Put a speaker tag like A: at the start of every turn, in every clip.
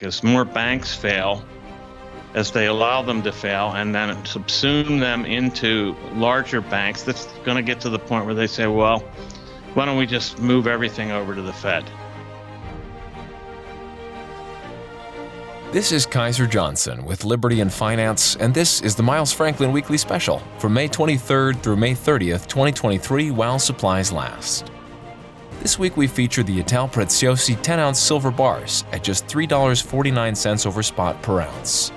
A: As more banks fail, as they allow them to fail and then subsume them into larger banks, that's going to get to the point where they say, well, why don't we just move everything over to the Fed?
B: This is Kaiser Johnson with Liberty and Finance, and this is the Miles Franklin Weekly Special from May 23rd through May 30th, 2023, while supplies last. This week we feature the Ital Preziosi 10-ounce silver bars at just $3.49 over spot per ounce.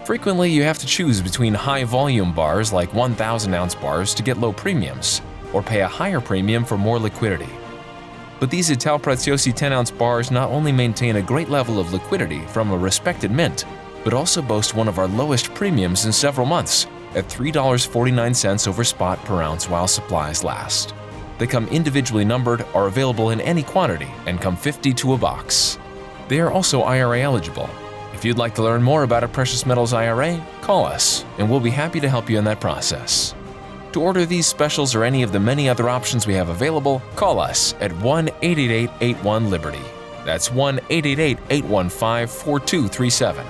B: Frequently, you have to choose between high-volume bars like 1,000-ounce bars to get low premiums, or pay a higher premium for more liquidity. But these Ital Preziosi 10-ounce bars not only maintain a great level of liquidity from a respected mint, but also boast one of our lowest premiums in several months at $3.49 over spot per ounce while supplies last. They come individually numbered, are available in any quantity, and come 50 to a box. They are also IRA eligible. If you'd like to learn more about a precious metals IRA, call us, and we'll be happy to help you in that process. To order these specials or any of the many other options we have available, call us at 1-888-81-LIBERTY. That's 1-888-815-4237.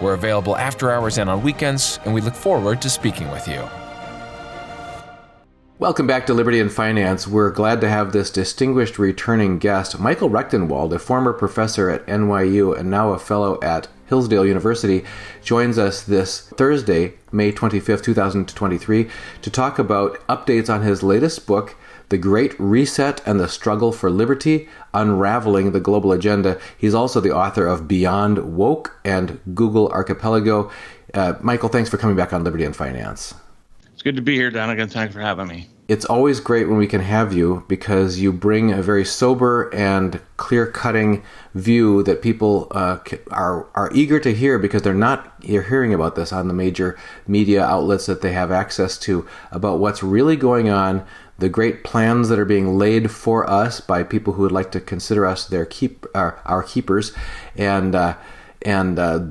B: We're available after hours and on weekends, and we look forward to speaking with you.
C: Welcome back to Liberty and Finance. We're glad to have this distinguished returning guest, Michael Rectenwald, a former professor at NYU and now a fellow at Hillsdale University, joins us this Thursday, May 25th, 2023, to talk about updates on his latest book, The Great Reset and the Struggle for Liberty, Unraveling the Global Agenda. He's also the author of Beyond Woke and Google Archipelago. Michael, thanks for coming back on Liberty and Finance.
A: It's good to be here, Dan. Again, thanks for having me.
C: It's always great when we can have you because you bring a very sober and clear-cutting view that people are eager to hear because you're hearing about this on the major media outlets that they have access to about what's really going on, the great plans that are being laid for us by people who would like to consider us our keepers, and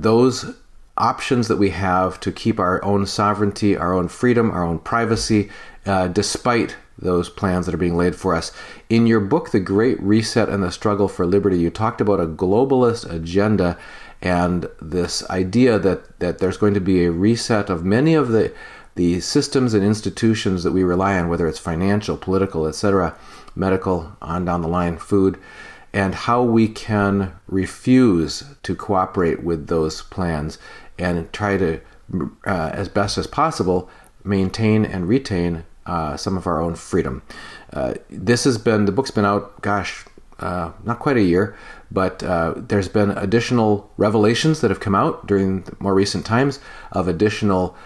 C: those options that we have to keep our own sovereignty, our own freedom, our own privacy, despite those plans that are being laid for us. In your book, The Great Reset and the Struggle for Liberty, you talked about a globalist agenda and this idea that there's going to be a reset of many of the systems and institutions that we rely on, whether it's financial, political, etc., medical, on down the line, food, and how we can refuse to cooperate with those plans and try to, as best as possible, maintain and retain some of our own freedom. The book's been out, not quite a year, but there's been additional revelations that have come out during the more recent times of additional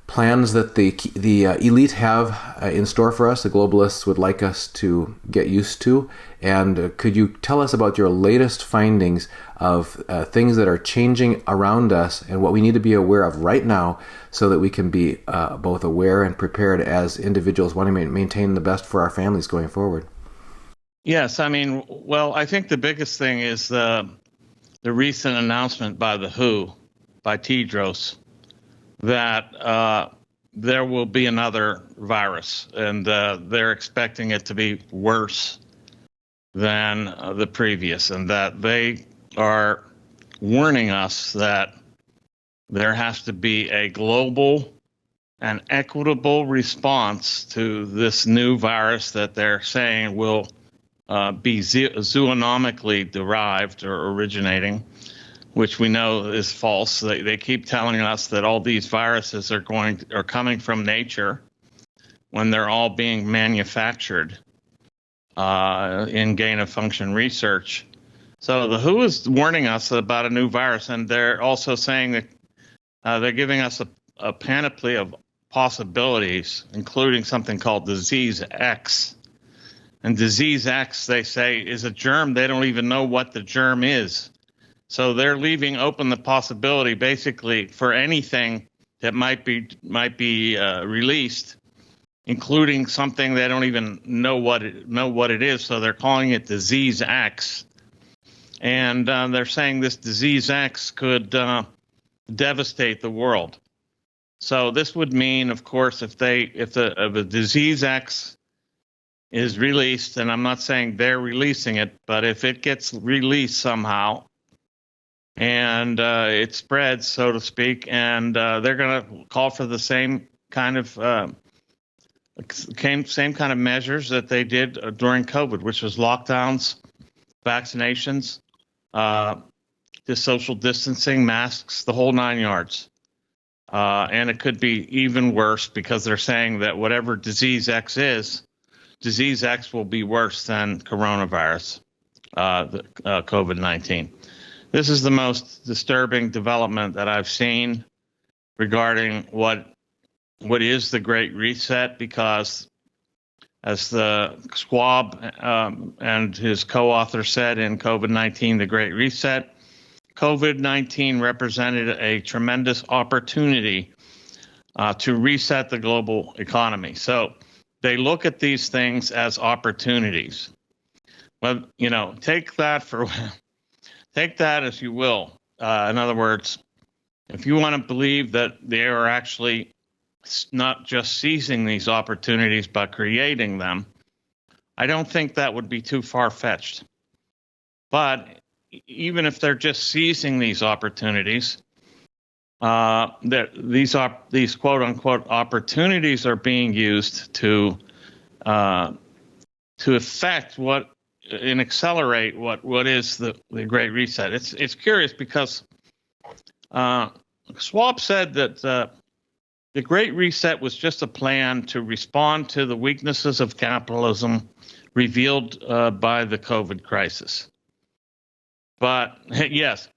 C: plans that the elite have in store for us, the globalists would like us to get used to. And could you tell us about your latest findings of things that are changing around us and what we need to be aware of right now so that we can be both aware and prepared as individuals wanting to maintain the best for our families going forward?
A: Yes, I think the biggest thing is the recent announcement by the WHO, by Tedros, that there will be another virus, and they're expecting it to be worse than the previous, and that they are warning us that there has to be a global and equitable response to this new virus that they're saying will be zoonomically derived or originating, which we know is false. They keep telling us that all these viruses are coming from nature when they're all being manufactured in gain-of-function research. So the WHO is warning us about a new virus, and they're also saying that they're giving us a panoply of possibilities, including something called Disease X. And Disease X, they say, is a germ. They don't even know what the germ is. So they're leaving open the possibility, basically, for anything that might be released, including something they don't even know what it is. So they're calling it Disease X, and they're saying this Disease X could devastate the world. So this would mean, of course, if a Disease X is released, and I'm not saying they're releasing it, but if it gets released somehow, and it spreads, so to speak, and they're going to call for the same kind of measures that they did during COVID, which was lockdowns, vaccinations, the social distancing, masks, the whole 9 yards. And it could be even worse because they're saying that whatever disease X is, disease X will be worse than coronavirus, the COVID-19. This is the most disturbing development that I've seen regarding what is the Great Reset, because as the Schwab and his co-author said in COVID-19, The Great Reset, COVID-19 represented a tremendous opportunity to reset the global economy. So they look at these things as opportunities. Well, take that as you will. In other words, if you want to believe that they are actually not just seizing these opportunities but creating them, I don't think that would be too far-fetched. But even if they're just seizing these opportunities, these quote-unquote opportunities are being used to affect and accelerate what is the Great Reset. It's curious because Schwab said that the Great Reset was just a plan to respond to the weaknesses of capitalism revealed by the COVID crisis. But yes,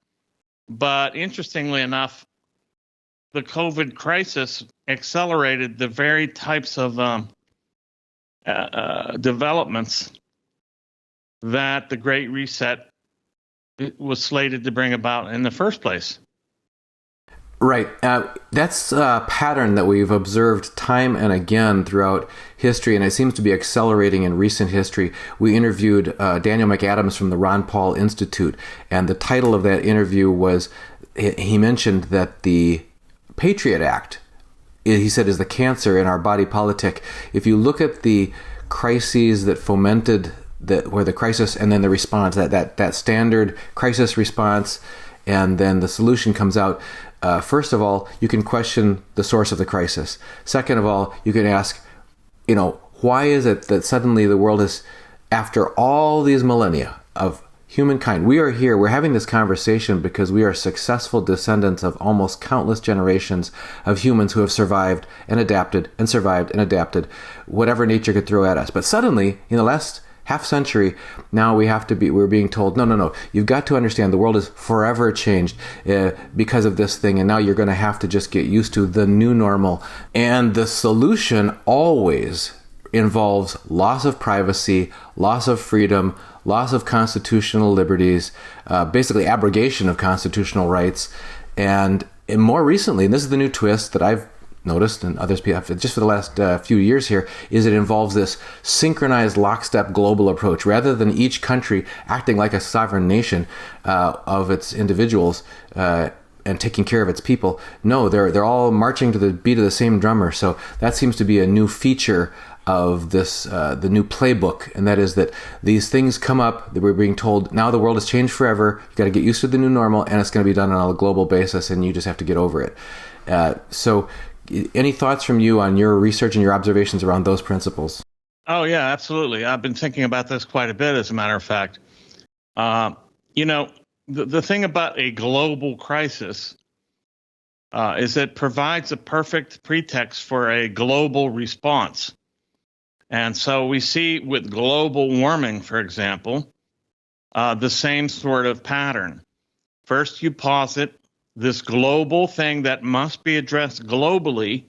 A: but interestingly enough, the COVID crisis accelerated the very types of developments that the Great Reset was slated to bring about in the first place.
C: Right. That's a pattern that we've observed time and again throughout history, and it seems to be accelerating in recent history. We interviewed Daniel McAdams from the Ron Paul Institute, and the title of that interview was, he mentioned that the Patriot Act, he said, is the cancer in our body politic. If you look at the crises that fomented where the crisis and then the response, that standard crisis response, and then the solution comes out. First of all, you can question the source of the crisis. Second of all, you can ask, why is it that suddenly the world is, after all these millennia of humankind, we are here, we're having this conversation because we are successful descendants of almost countless generations of humans who have survived and adapted and survived and adapted, whatever nature could throw at us. But suddenly, in the last half century, now we're being told, no, you've got to understand the world is forever changed because of this thing, and now you're going to have to just get used to the new normal. And the solution always involves loss of privacy, loss of freedom, loss of constitutional liberties, basically abrogation of constitutional rights. And more recently, and this is the new twist that I've noticed, and others have just for the last few years here, is it involves this synchronized lockstep global approach. Rather than each country acting like a sovereign nation of its individuals and taking care of its people, no, they're all marching to the beat of the same drummer. So that seems to be a new feature of this, the new playbook, and that is that these things come up, that we're being told, now the world has changed forever, you got to get used to the new normal, and it's going to be done on a global basis, and you just have to get over it. So any thoughts from you on your research and your observations around those principles?
A: Oh, yeah, absolutely. I've been thinking about this quite a bit, as a matter of fact. The thing about a global crisis is it provides a perfect pretext for a global response. And so we see with global warming, for example, the same sort of pattern. First, you posit this global thing that must be addressed globally,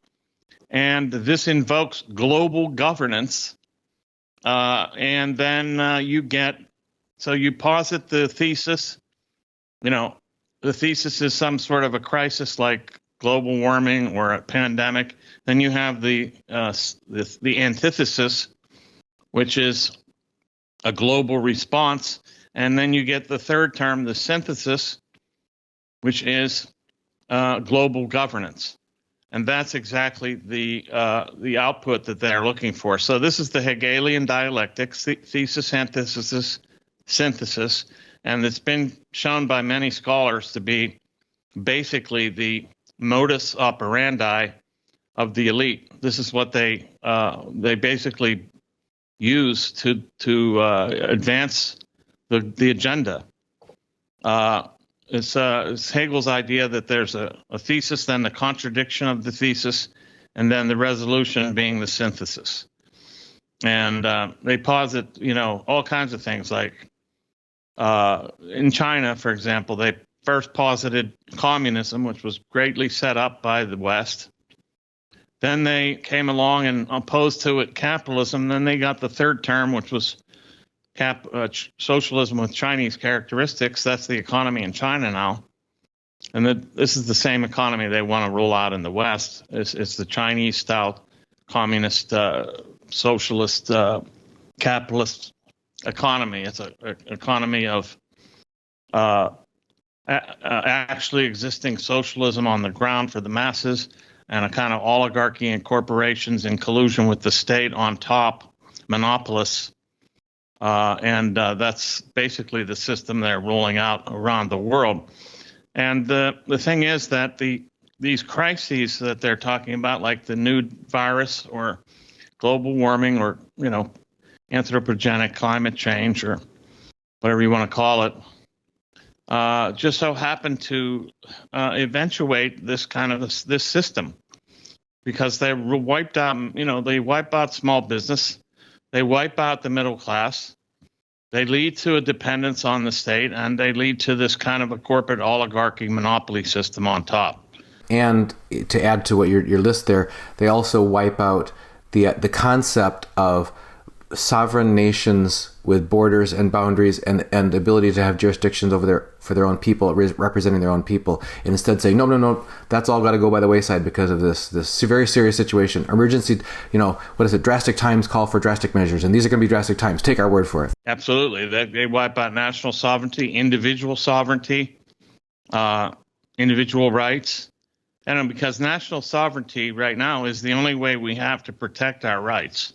A: and this invokes global governance. And then you posit the thesis. The thesis is some sort of a crisis like global warming or a pandemic. Then you have the antithesis, which is a global response. And then you get the third term, the synthesis, which is global governance. And that's exactly the output that they're looking for. So this is the Hegelian dialectics, thesis, antithesis, synthesis. And it's been shown by many scholars to be basically the modus operandi of the elite. This is what they basically use to advance the agenda. It's Hegel's idea that there's a thesis, then the contradiction of the thesis, and then the resolution being the synthesis. And they posit, all kinds of things like in China, for example, they first posited communism, which was greatly set up by the West. Then they came along and opposed to it capitalism. Then they got the third term, which was socialism with Chinese characteristics. That's the economy in China now. And this is the same economy they want to roll out in the West. It's the Chinese-style communist, socialist, capitalist economy. It's an economy of actually existing socialism on the ground for the masses, and a kind of oligarchy and corporations in collusion with the state on top, monopolists. And that's basically the system they're rolling out around the world. And the thing is that these crises that they're talking about, like the new virus or global warming or, anthropogenic climate change or whatever you want to call it, just so happen to eventuate this kind of this system, because they wiped out, they wipe out small business, they wipe out the middle class, they lead to a dependence on the state, and they lead to this kind of a corporate oligarchy monopoly system on top.
C: And to add to what your list there, they also wipe out the concept of sovereign nations with borders and boundaries and the ability to have jurisdictions for their own people, representing their own people, and instead saying, no, that's all got to go by the wayside because of this very serious situation. Emergency, what is it? Drastic times call for drastic measures, and these are going to be drastic times. Take our word for it.
A: Absolutely. They wipe out national sovereignty, individual sovereignty, individual rights. And because national sovereignty right now is the only way we have to protect our rights.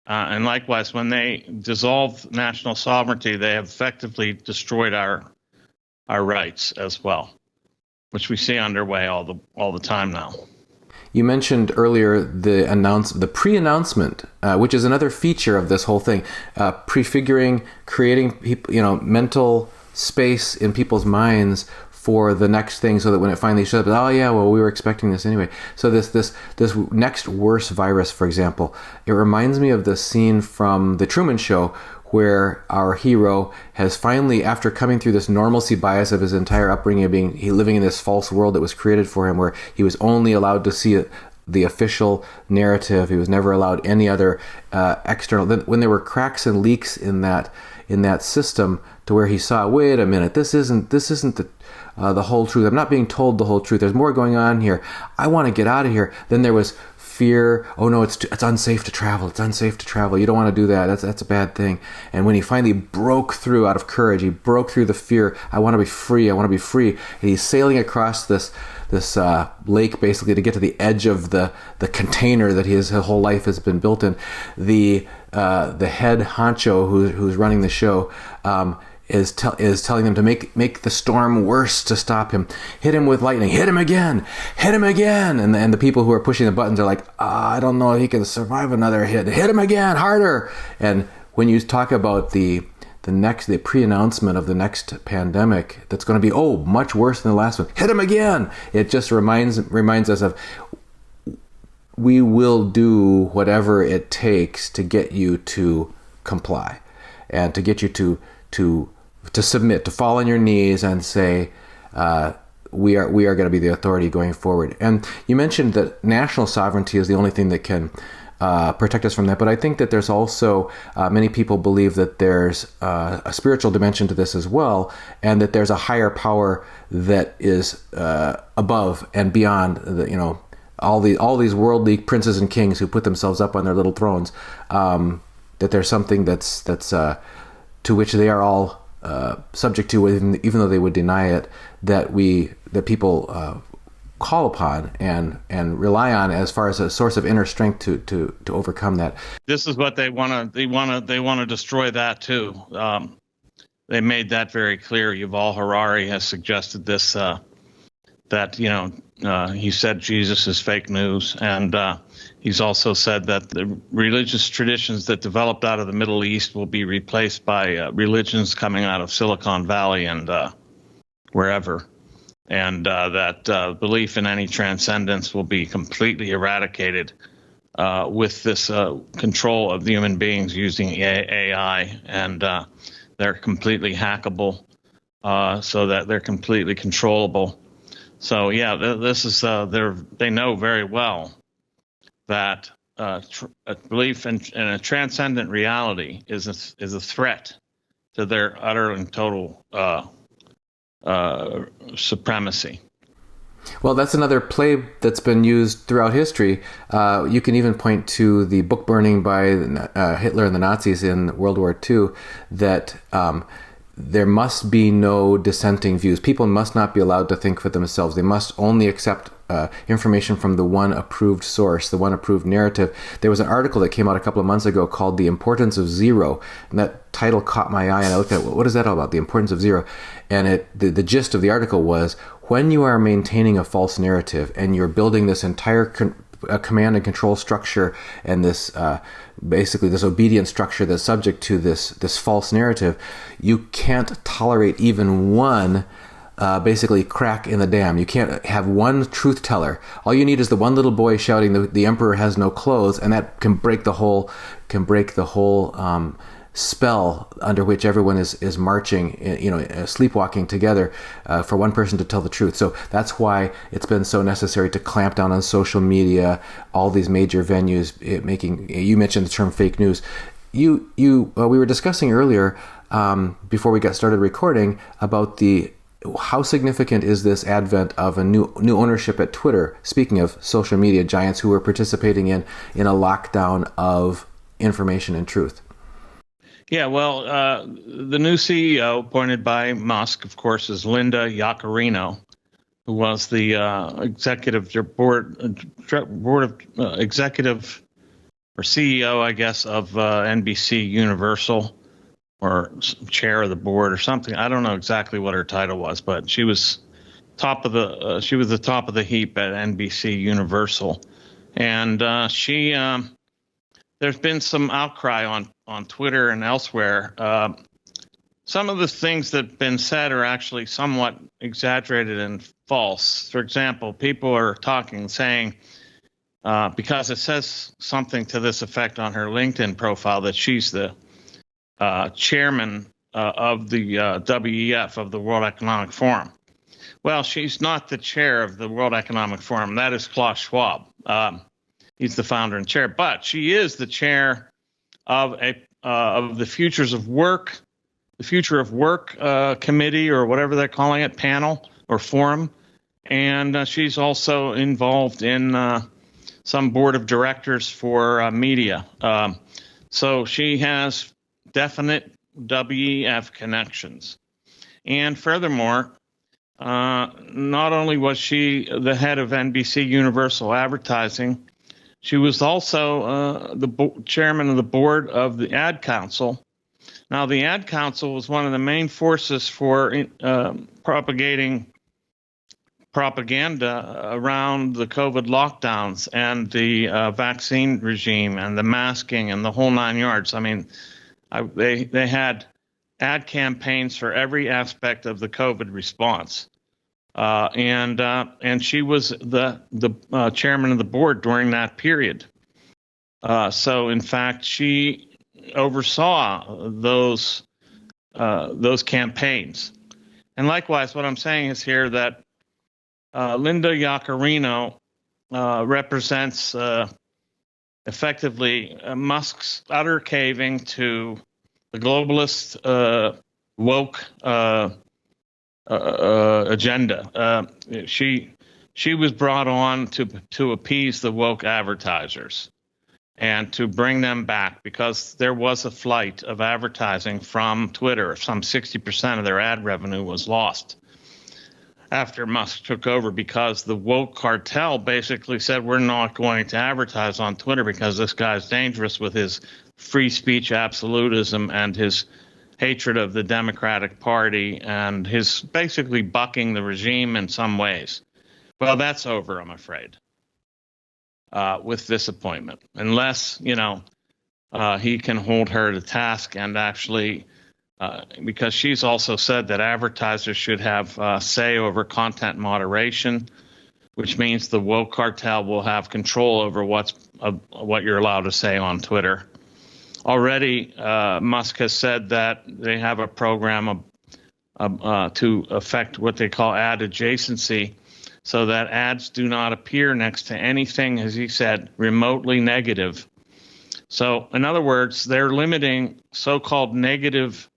A: And likewise, when they dissolve national sovereignty, they have effectively destroyed our rights as well, which we see underway all the time now.
C: You mentioned earlier the pre-announcement, which is another feature of this whole thing, prefiguring, creating people, mental space in people's minds for the next thing, so that when it finally shows up, we were expecting this anyway. So this next worse virus, for example, it reminds me of the scene from The Truman Show, where our hero has finally, after coming through this normalcy bias of his entire upbringing, of living in this false world that was created for him, where he was only allowed to see the official narrative, he was never allowed any other external. Then when there were cracks and leaks in that system, to where he saw, wait a minute, this isn't the whole truth. I'm not being told the whole truth. There's more going on here. I want to get out of here. Then there was fear. Oh no, it's unsafe to travel. It's unsafe to travel. You don't want to do that. That's a bad thing. And when he finally broke through out of courage, he broke through the fear. I want to be free. I want to be free. And he's sailing across this lake, basically, to get to the edge of the container that his whole life has been built in. The head honcho who's running the show is telling them to make the storm worse to stop him. Hit him with lightning. Hit him again. And the people who are pushing the buttons are like, I don't know if he can survive another hit. Hit him again, harder. And when you talk about the pre-announcement of the next pandemic that's going to be much worse than the last one, hit him again. It just reminds us of, we will do whatever it takes to get you to comply, and to get you to submit, to fall on your knees and say, we are going to be the authority going forward. And you mentioned that national sovereignty is the only thing that can protect us from that. But I think that there's also, many people believe that there's a spiritual dimension to this as well, and that there's a higher power that is above and beyond all these worldly princes and kings who put themselves up on their little thrones. That there's something that's to which they are all subject to, even though they would deny it, that people call upon and rely on as far as a source of inner strength to overcome that.
A: This is what they want to destroy that too. they made that very clear. Yuval Harari has suggested this, that, he said Jesus is fake news. And he's also said that the religious traditions that developed out of the Middle East will be replaced by religions coming out of Silicon Valley and wherever. And that belief in any transcendence will be completely eradicated with this control of the human beings using AI. And they're completely hackable, so that they're completely controllable. So yeah, this is they know very well that a belief in a transcendent reality is a threat to their utter and total supremacy.
C: Well, that's another play that's been used throughout history. You can even point to the book burning by Hitler and the Nazis in World War II, that there must be no dissenting views. People must not be allowed to think for themselves. They must only accept information from the one approved source, the one approved narrative. There was an article that came out a couple of months ago called The Importance of Zero, and that title caught my eye, and I looked at, what is that all about, the importance of zero? And the gist of the article was, when you are maintaining a false narrative and you're building this entire command and control structure and this basically this obedience structure that's subject to this false narrative, you can't tolerate even one basically crack in the dam. You can't have one truth teller. All you need is the one little boy shouting, the emperor has no clothes, and that can break the whole spell under which everyone is marching, sleepwalking together for one person to tell the truth. So that's why it's been so necessary to clamp down on social media, all these major venues making. You mentioned the term fake news. We were discussing earlier before we got started recording about how significant is this advent of a new ownership at Twitter? Speaking of social media giants who are participating in a lockdown of information and truth.
A: Yeah, well, the new CEO appointed by Musk, of course, is Linda Yaccarino, who was the executive or CEO, I guess, of NBC Universal, or chair of the board or something. I don't know exactly what her title was, but she was the top of the heap at NBC Universal, and there's been some outcry on Twitter and elsewhere. Some of the things that have been said are actually somewhat exaggerated and false. For example, people are saying, because it says something to this effect on her LinkedIn profile, that she's the chairman of the WEF, of the World Economic Forum. Well, she's not the chair of the World Economic Forum. That is Klaus Schwab. He's the founder and chair, but she is the chair of the Future of Work committee, or whatever they're calling it, panel or forum, and she's also involved in some board of directors for media. So she has definite WEF connections, and furthermore, not only was she the head of NBC Universal Advertising, she was also the chairman of the board of the Ad Council. Now, the Ad Council was one of the main forces for propagating propaganda around the COVID lockdowns and the vaccine regime and the masking and the whole nine yards. I mean, they had ad campaigns for every aspect of the COVID response. And she was the chairman of the board during that period. So in fact, she oversaw those campaigns. And likewise, what I'm saying is here that Linda Yaccarino represents effectively Musk's utter caving to the globalist woke agenda. She was brought on to appease the woke advertisers and to bring them back, because there was a flight of advertising from Twitter. Some 60% of their ad revenue was lost after Musk took over, because the woke cartel basically said, we're not going to advertise on Twitter because this guy's dangerous with his free speech absolutism and his hatred of the Democratic Party and his basically bucking the regime in some ways. Well, that's over, I'm afraid, with this appointment, unless, he can hold her to task and actually, because she's also said that advertisers should have say over content moderation, which means the woke cartel will have control over what you're allowed to say on Twitter. Already, Musk has said that they have a program to affect what they call ad adjacency, so that ads do not appear next to anything, as he said, remotely negative. So, in other words, they're limiting so-called negative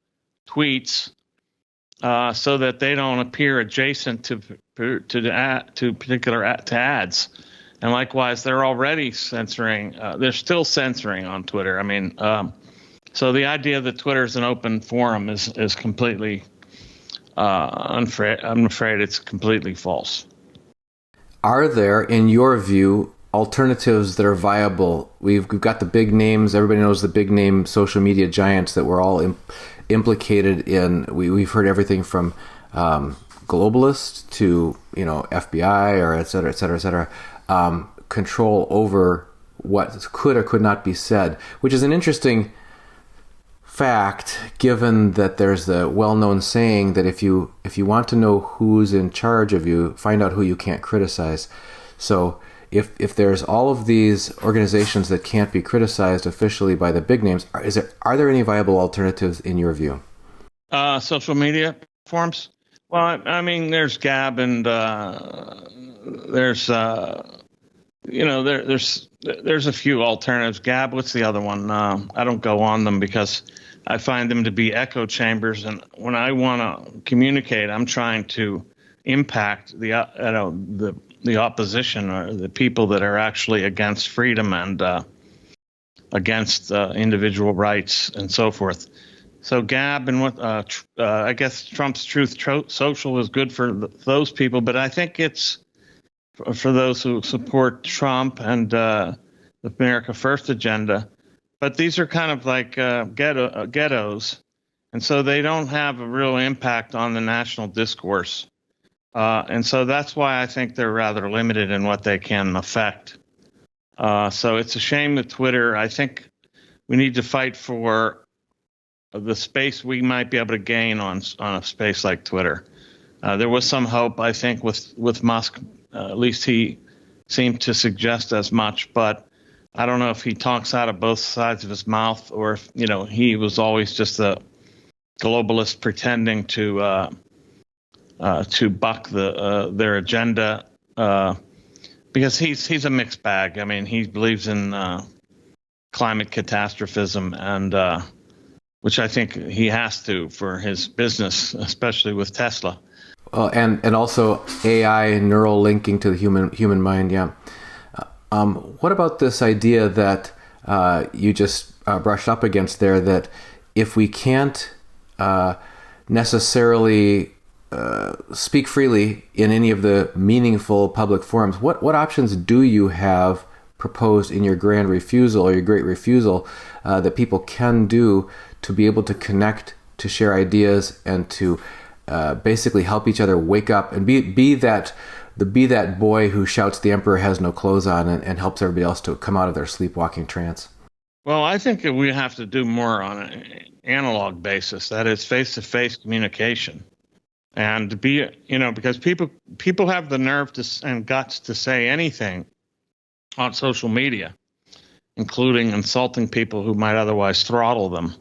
A: tweets so that they don't appear adjacent to ads. And likewise, they're already censoring. They're still censoring on Twitter. I mean, so the idea that Twitter is an open forum is completely unfair. I'm afraid it's completely false.
C: Are there, in your view, alternatives that are viable? We've got the big names. Everybody knows the big name social media giants that we're all implicated in. We've heard everything from Globalist to FBI or et cetera, et cetera, et cetera. Control over what could or could not be said, which is an interesting fact, given that there's the well-known saying that if you want to know who's in charge of you, find out who you can't criticize. So if there's all of these organizations that can't be criticized officially by the big names, are there any viable alternatives in your view?
A: Social media forums? Well, I mean, there's Gab and there's there's a few alternatives. Gab, what's the other one? I don't go on them because I find them to be echo chambers, and when I want to communicate, I'm trying to impact the opposition or the people that are actually against freedom and against individual rights and so forth. So Gab and what I guess Trump's Truth Social is good for those people, but I think it's for those who support Trump and the America First agenda. But these are kind of like ghettos, and so they don't have a real impact on the national discourse. And so that's why I think they're rather limited in what they can affect. So it's a shame that Twitter, I think we need to fight for the space we might be able to gain on a space like Twitter. There was some hope, I think, with Musk. At least he seemed to suggest as much, but I don't know if he talks out of both sides of his mouth or if, he was always just a globalist pretending to buck their agenda, because he's a mixed bag. I mean, he believes in climate catastrophism, and which I think he has to for his business, especially with Tesla.
C: And also AI neural linking to the human mind. Yeah. What about this idea that you just brushed up against there, that if we can't necessarily speak freely in any of the meaningful public forums, what options do you have proposed in your grand refusal or your great refusal that people can do to be able to connect, to share ideas, and to basically help each other wake up and be that boy who shouts the emperor has no clothes on and helps everybody else to come out of their sleepwalking trance? Well,
A: I think that we have to do more on an analog basis, that is face-to-face communication. And because people have the nerve and guts to say anything on social media, including insulting people who might otherwise throttle them.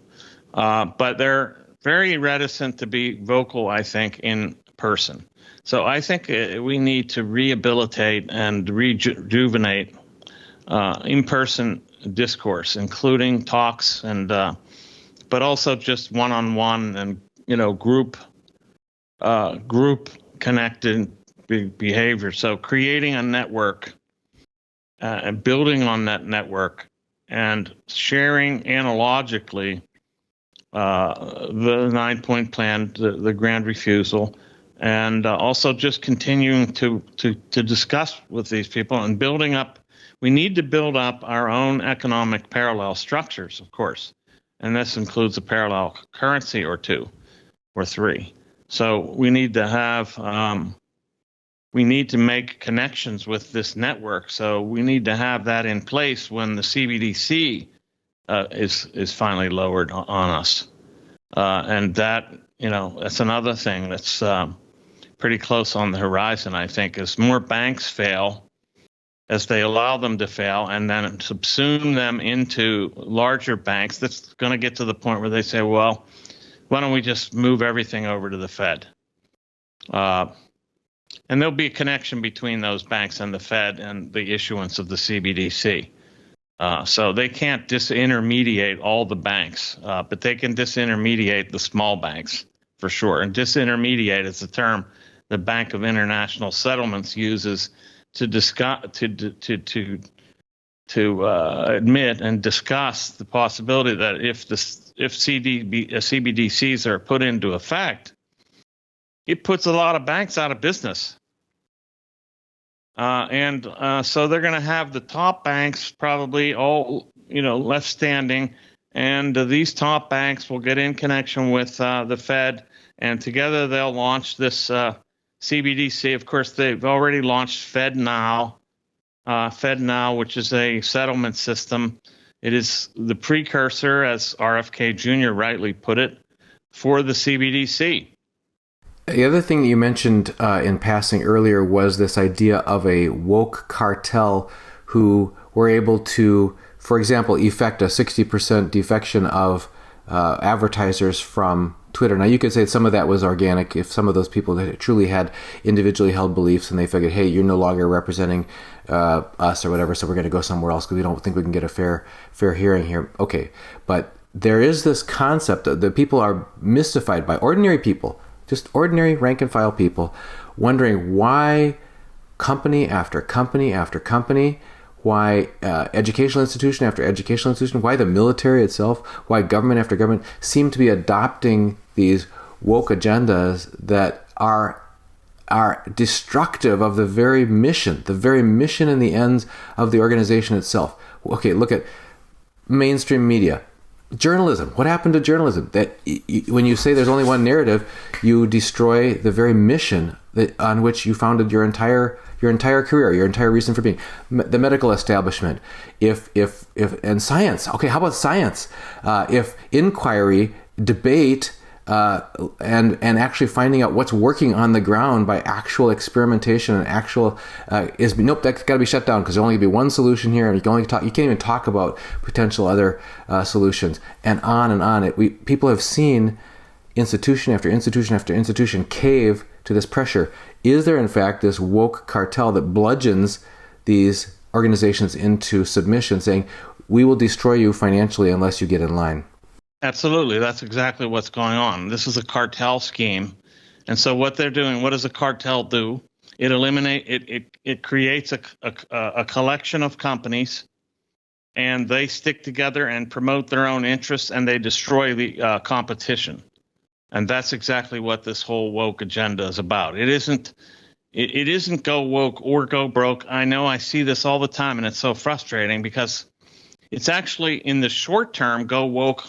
A: But they're very reticent to be vocal, I think, in person. So I think we need to rehabilitate and rejuvenate in-person discourse, including talks and, but also just one-on-one and group connected behavior. So creating a network and building on that network and sharing analogically the 9-point plan, the grand refusal, and also just continuing to discuss with these people and building up. We need to build up our own economic parallel structures, of course. and this includes a parallel currency or two or three. So we need to have we need to make connections with this network. So we need to have that in place when the CBDC is finally lowered on us, and that, that's another thing that's pretty close on the horizon. I think as more banks fail, as they allow them to fail, and then subsume them into larger banks, that's going to get to the point where they say, well, why don't we just move everything over to the Fed? And there'll be a connection between those banks and the Fed and the issuance of the CBDC. So they can't disintermediate all the banks, but they can disintermediate the small banks for sure. And disintermediate is the term the Bank of International Settlements uses to discuss, to admit and discuss the possibility that if CBDCs are put into effect, it puts a lot of banks out of business. So they're going to have the top banks probably all, left standing, and these top banks will get in connection with the Fed, and together they'll launch this CBDC. Of course, they've already launched FedNow, which is a settlement system. It is the precursor, as RFK Jr. rightly put it, for the CBDC.
C: The other thing that you mentioned in passing earlier was this idea of a woke cartel who were able to, for example, effect a 60% defection of advertisers from Twitter. Now, you could say some of that was organic if some of those people truly had individually held beliefs and they figured, hey, you're no longer representing us or whatever, so we're going to go somewhere else because we don't think we can get a fair hearing here. Okay, but there is this concept that people are mystified by, ordinary people, just ordinary rank and file people, wondering why company after company after company, why educational institution after educational institution, why the military itself, why government after government seem to be adopting these woke agendas that are destructive of the very mission and the ends of the organization itself. Okay, look at mainstream media. Journalism. What happened to journalism? That when you say there's only one narrative, you destroy the very mission on which you founded your entire career, your entire reason for being. The medical establishment. If and science. Okay, how about science? If inquiry, debate, and actually finding out what's working on the ground by actual experimentation and actual nope, that's got to be shut down because there'll only be one solution here, and you can't even talk about potential other solutions, and on and on. People have seen institution after institution after institution cave to this pressure. Is there in fact this woke cartel that bludgeons these organizations into submission, saying we will destroy you financially unless you get in line?
A: Absolutely. That's exactly what's going on. This is a cartel scheme. And so what they're doing, what does a cartel do? It creates a collection of companies, and they stick together and promote their own interests, and they destroy the competition. And that's exactly what this whole woke agenda is about. It isn't go woke or go broke. I know I see this all the time, and it's so frustrating because it's actually in the short term go woke.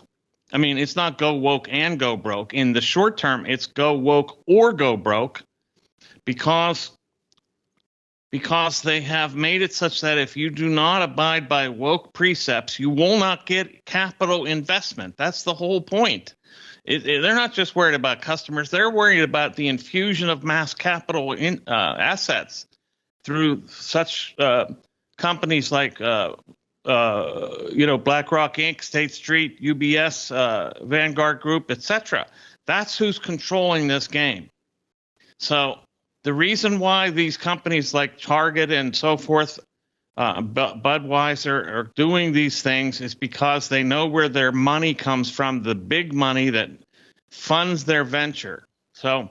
A: I mean, it's not go woke and go broke. In the short term, it's go woke or go broke because they have made it such that if you do not abide by woke precepts, you will not get capital investment. That's the whole point. They're not just worried about customers. They're worried about the infusion of mass capital in assets through such companies like BlackRock Inc., State Street, UBS, Vanguard Group, etc. That's who's controlling this game. So the reason why these companies like Target and so forth, Budweiser, are doing these things is because they know where their money comes from, the big money that funds their venture. So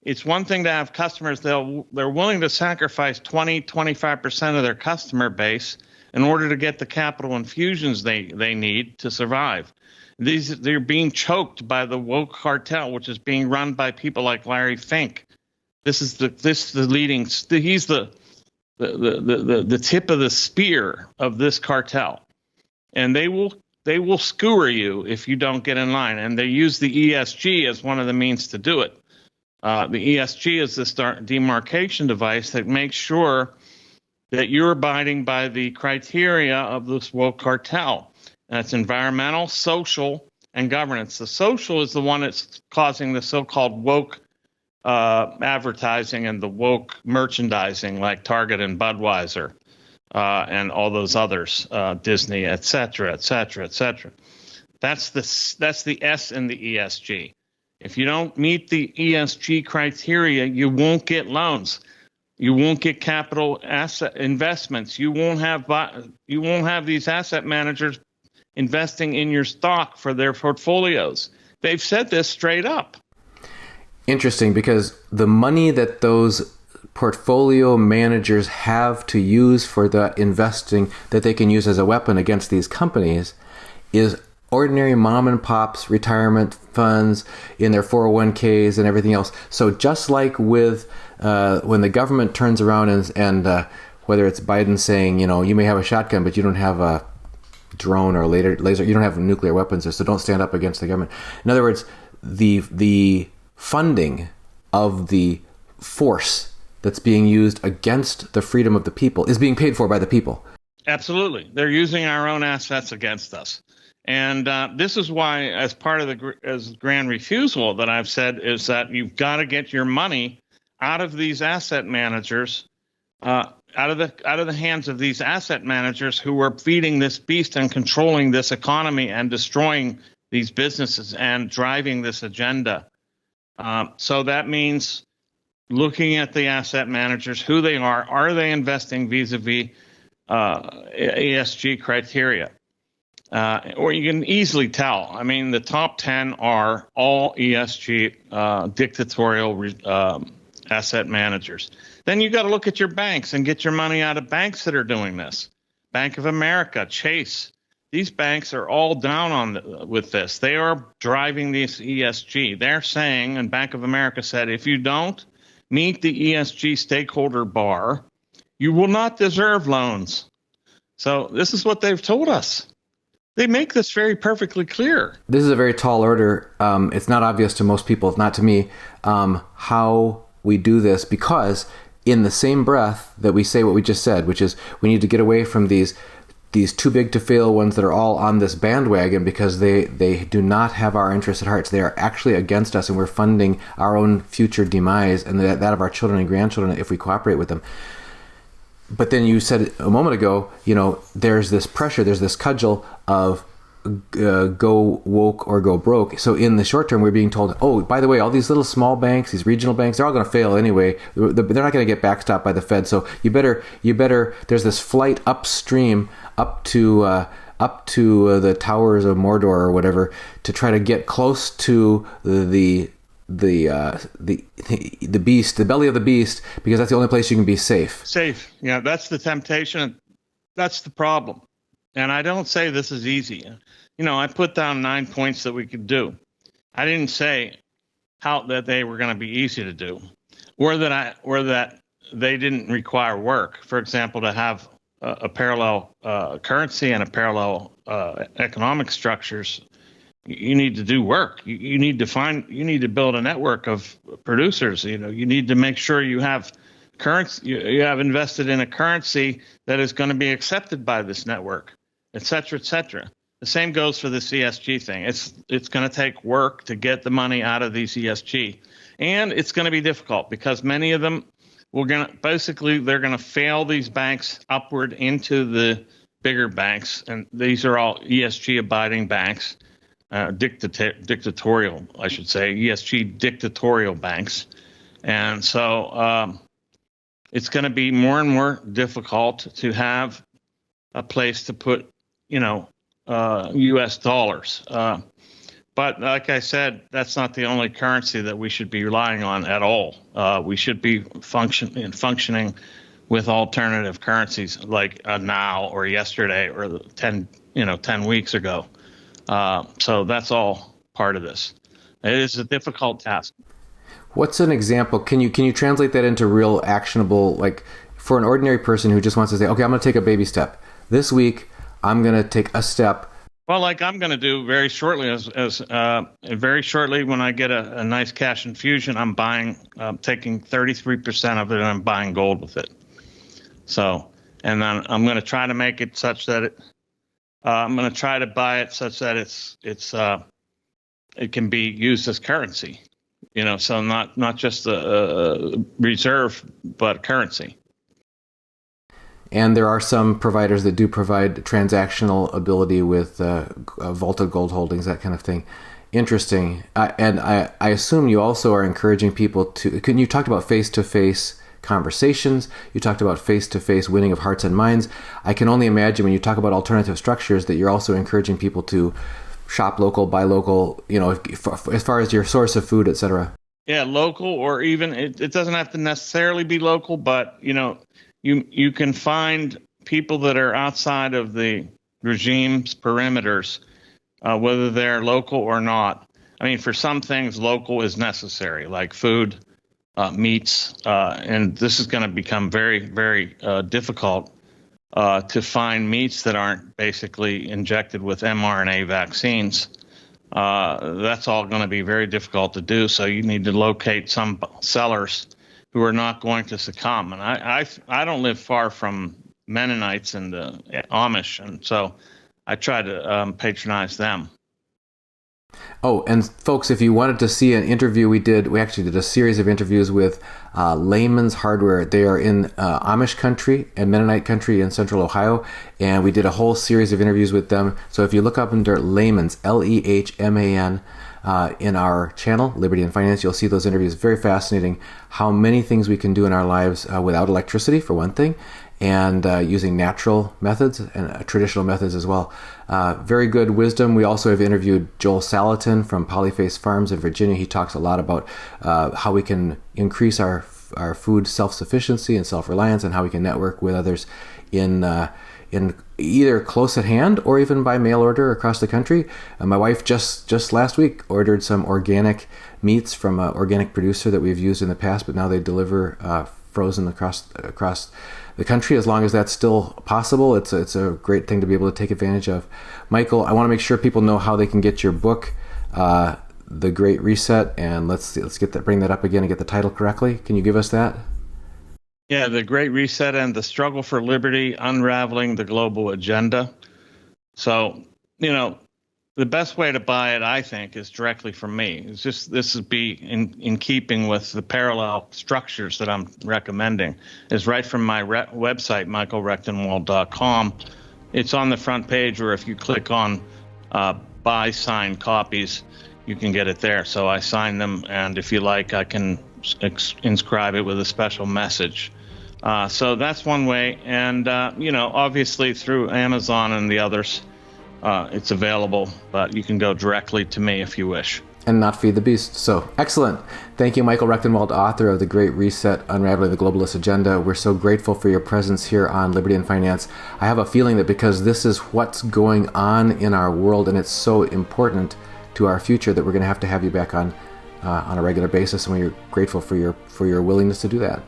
A: it's one thing to have customers. They're willing to sacrifice 20-25% of their customer base in order to get the capital infusions they need to survive. They're being choked by the woke cartel, which is being run by people like Larry Fink. He's the tip of the spear of this cartel, and they will they will skewer you if you don't get in line. And they use the ESG as one of the means to do it. The ESG is this demarcation device that makes sure that you're abiding by the criteria of this woke cartel. And it's environmental, social, and governance. The social is the one that's causing the so-called woke advertising and the woke merchandising, like Target and Budweiser and all those others, Disney, et cetera, et cetera, et cetera. That's the S in the ESG. If you don't meet the ESG criteria, you won't get loans. You won't get capital asset investments. You won't have these asset managers investing in your stock for their portfolios. They've said this straight up.
C: Interesting, because the money that those portfolio managers have to use for the investing that they can use as a weapon against these companies is ordinary mom and pop's retirement funds in their 401ks and everything else. So just like with when the government turns around and whether it's Biden saying, you may have a shotgun, but you don't have a drone or a laser, you don't have nuclear weapons, so don't stand up against the government. In other words, the funding of the force that's being used against the freedom of the people is being paid for by the people.
A: Absolutely. They're using our own assets against us. And this is why, as part of the grand refusal that I've said, is that you've got to get your money out of these asset managers, out of the hands of these asset managers who are feeding this beast and controlling this economy and destroying these businesses and driving this agenda. So that means looking at the asset managers, who they are they investing vis-a-vis ESG criteria? Or you can easily tell. I mean, the top 10 are all ESG dictatorial asset managers. Then you got to look at your banks and get your money out of banks that are doing this. Bank of America, Chase. These banks are all down with this. They are driving this ESG. They're saying, and Bank of America said, if you don't meet the ESG stakeholder bar, you will not deserve loans. So this is what they've told us. They make this very perfectly clear.
C: This is a very tall order. It's not obvious to most people, not to me, how we do this, because in the same breath that we say what we just said, which is we need to get away from these too big to fail ones that are all on this bandwagon because they do not have our interests at heart. They are actually against us, and we're funding our own future demise and that of our children and grandchildren if we cooperate with them. But then you said a moment ago, there's this pressure, there's this cudgel of go woke or go broke. So in the short term, we're being told, oh, by the way, all these little small banks, these regional banks, they're all going to fail anyway. They're not going to get backstopped by the Fed. So you better. There's this flight upstream up to the towers of Mordor or whatever to try to get close to the beast, the belly of the beast, because that's the only place you can be safe.
A: Safe. Yeah, that's the temptation. That's the problem. And I don't say this is easy. I put down 9 points that we could do. I didn't say that they were going to be easy to do, or that they didn't require work. For example, to have a parallel currency and a parallel economic structures, you need to do work. You need to build a network of producers. You need to make sure you have currency. You have invested in a currency that is going to be accepted by this network, et cetera, et cetera. The same goes for the ESG thing. It's going to take work to get the money out of these ESG, and it's going to be difficult because many of them they're going to fail these banks upward into the bigger banks, and these are all ESG abiding banks. Dictatorial, I should say, ESG dictatorial banks. And so it's going to be more and more difficult to have a place to put, U.S. dollars. But like I said, that's not the only currency that we should be relying on at all. We should be functioning with alternative currencies like now or yesterday or 10 weeks ago. So that's all part of this. It is a difficult task.
C: What's an example? Can you translate that into real actionable, like for an ordinary person who just wants to say, okay, I'm going to take a baby step. This week, I'm going to take a step
A: Well, like I'm going to do very shortly, very shortly when I get a nice cash infusion, I'm buying, taking 33% of it, and I'm buying gold with it. So, and then I'm going to try to make it such that I'm going to try to buy it such that it can be used as currency. So not just a reserve, but currency.
C: And there are some providers that do provide transactional ability with vaulted gold holdings, that kind of thing. Interesting. And I assume you also are encouraging people to. You talked about face-to-face conversations. You talked about face-to-face winning of hearts and minds. I can only imagine when you talk about alternative structures that you're also encouraging people to shop local, buy local. As far as your source of food, etc.
A: Yeah, local, or even it doesn't have to necessarily be local, but You can find people that are outside of the regime's perimeters, whether they're local or not. I mean, for some things, local is necessary, like food, meats, and this is going to become very, very difficult to find meats that aren't basically injected with mRNA vaccines. That's all going to be very difficult to do, so you need to locate some sellers who are not going to succumb. And I don't live far from Mennonites and the Amish, and so I try to patronize them.
C: Oh, and folks, if you wanted to see an interview we actually did a series of interviews with Layman's Hardware. They are in Amish country and Mennonite country in central Ohio, and we did a whole series of interviews with them. So if you look up under Layman's, Lehman, in our channel, Liberty and Finance, you'll see those interviews. Very fascinating how many things we can do in our lives without electricity, for one thing, and using natural methods and traditional methods as well. Very good wisdom. We also have interviewed Joel Salatin from Polyface Farms in Virginia. He talks a lot about how we can increase our food self-sufficiency and self-reliance, and how we can network with others in either close at hand or even by mail order across the country. My wife just last week ordered some organic meats from an organic producer that we've used in the past, but now they deliver frozen across the country. As long as that's still possible, it's a great thing to be able to take advantage of. Michael, I want to make sure people know how they can get your book, The Great Reset, and let's bring that up again and get the title correctly. Can you give us that?
A: Yeah, The Great Reset and the Struggle for Liberty, Unraveling the Global Agenda. So, the best way to buy it, I think, is directly from me. This would be in keeping with the parallel structures that I'm recommending. Is right from my website, michaelrectenwald.com. It's on the front page, or if you click on buy signed copies, you can get it there. So I sign them, and if you like, I can inscribe it with a special message. So that's one way. And, obviously through Amazon and the others, it's available, but you can go directly to me if you wish.
C: And not feed the beast. So, excellent. Thank you, Michael Rectenwald, author of The Great Reset, Unraveling the Globalist Agenda. We're so grateful for your presence here on Liberty and Finance. I have a feeling that because this is what's going on in our world, and it's so important to our future, that we're going to have you back on a regular basis, and we're grateful for your willingness to do that.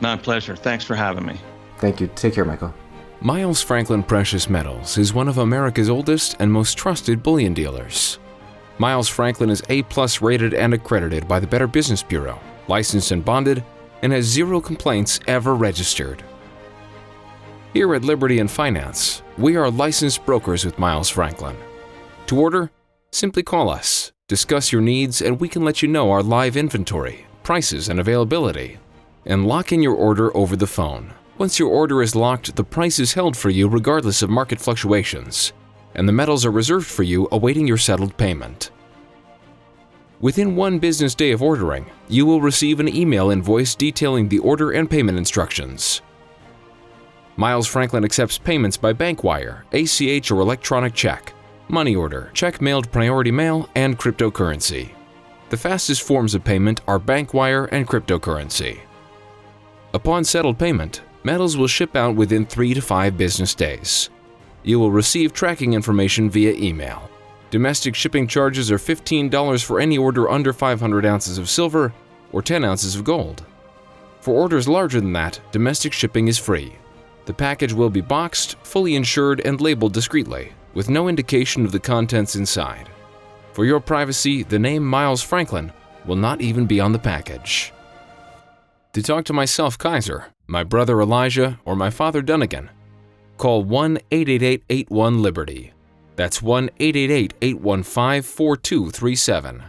A: My pleasure. Thanks for having me.
C: Thank you. Take care, Michael.
B: Miles Franklin Precious Metals is one of America's oldest and most trusted bullion dealers. Miles Franklin is A+ rated and accredited by the Better Business Bureau, licensed and bonded, and has 0 complaints ever registered. Here at Liberty and Finance, we are licensed brokers with Miles Franklin. To order, simply call us, discuss your needs, and we can let you know our live inventory, prices, and availability, and lock in your order over the phone. Once your order is locked, the price is held for you regardless of market fluctuations, and the metals are reserved for you awaiting your settled payment. Within 1 business day of ordering, you will receive an email invoice detailing the order and payment instructions. Miles Franklin accepts payments by bank wire, ACH or electronic check, money order, check mailed priority mail, and cryptocurrency. The fastest forms of payment are bank wire and cryptocurrency. Upon settled payment, metals will ship out within 3 to 5 business days. You will receive tracking information via email. Domestic shipping charges are $15 for any order under 500 ounces of silver or 10 ounces of gold. For orders larger than that, domestic shipping is free. The package will be boxed, fully insured, and labeled discreetly, with no indication of the contents inside. For your privacy, the name Miles Franklin will not even be on the package. To talk to myself, Kaiser, my brother Elijah, or my father Dunnigan, call 1-888-81-LIBERTY. That's 1-888-815-4237.